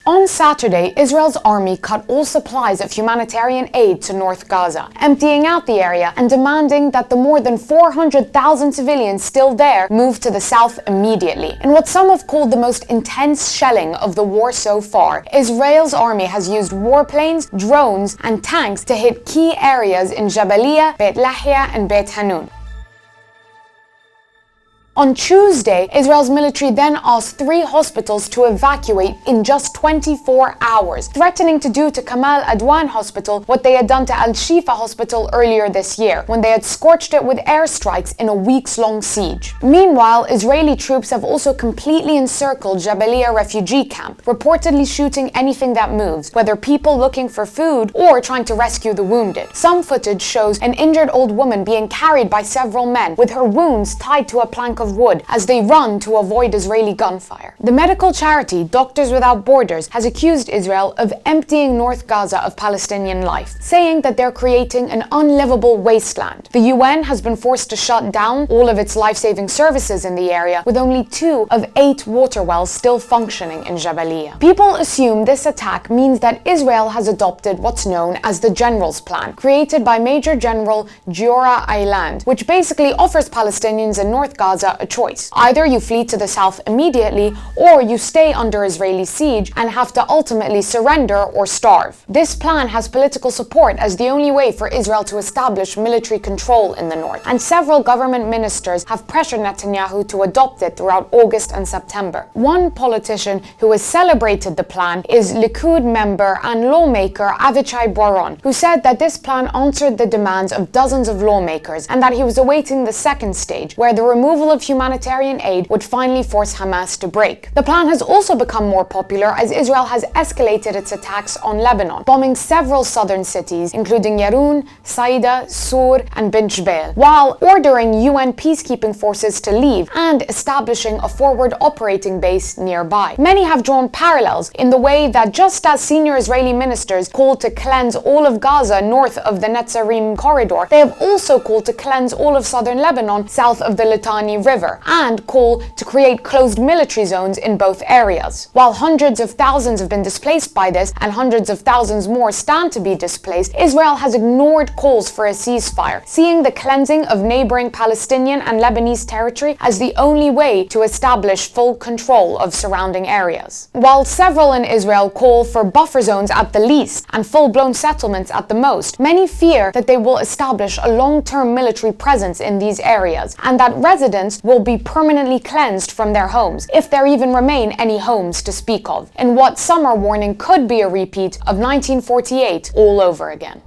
On Saturday, Israel's army cut all supplies of humanitarian aid to North Gaza, emptying out the area and demanding that the more than 400,000 civilians still there move to the south immediately. In what some have called the most intense shelling of the war so far, Israel's army has used warplanes, drones, and tanks to hit key areas in Jabalia, Beit Lahia, and Beit Hanun. On Tuesday, Israel's military then asked 3 hospitals to evacuate in just 24 hours, threatening to do to Kamal Adwan Hospital what they had done to Al-Shifa Hospital earlier this year, when they had scorched it with airstrikes in a weeks-long siege. Meanwhile, Israeli troops have also completely encircled Jabalia refugee camp, reportedly shooting anything that moves, whether people looking for food or trying to rescue the wounded. Some footage shows an injured old woman being carried by several men, with her wounds tied to a plank of wood as they run to avoid Israeli gunfire. The medical charity Doctors Without Borders has accused Israel of emptying North Gaza of Palestinian life, saying that they're creating an unlivable wasteland. The UN has been forced to shut down all of its life-saving services in the area, with only 2 of 8 water wells still functioning in Jabalia. People assume this attack means that Israel has adopted what's known as the General's Plan, created by Major General Giora Eiland, which basically offers Palestinians in North Gaza a choice. Either you flee to the south immediately, or you stay under Israeli siege and have to ultimately surrender or starve. This plan has political support as the only way for Israel to establish military control in the north, and several government ministers have pressured Netanyahu to adopt it throughout August and September. One politician who has celebrated the plan is Likud member and lawmaker Avichai Boron, who said that this plan answered the demands of dozens of lawmakers and that he was awaiting the second stage, where the removal of humanitarian aid would finally force Hamas to break. The plan has also become more popular as Israel has escalated its attacks on Lebanon, bombing several southern cities, including Yarun, Saida, Sur, and Bin Jbeil, while ordering UN peacekeeping forces to leave and establishing a forward operating base nearby. Many have drawn parallels in the way that just as senior Israeli ministers called to cleanse all of Gaza north of the Netzarim corridor, they have also called to cleanse all of southern Lebanon south of the Litani River, and call to create closed military zones in both areas. While hundreds of thousands have been displaced by this and hundreds of thousands more stand to be displaced, Israel has ignored calls for a ceasefire, seeing the cleansing of neighboring Palestinian and Lebanese territory as the only way to establish full control of surrounding areas. While several in Israel call for buffer zones at the least and full-blown settlements at the most, many fear that they will establish a long-term military presence in these areas and that residents will be permanently cleansed from their homes, if there even remain any homes to speak of, in what some are warning could be a repeat of 1948 all over again.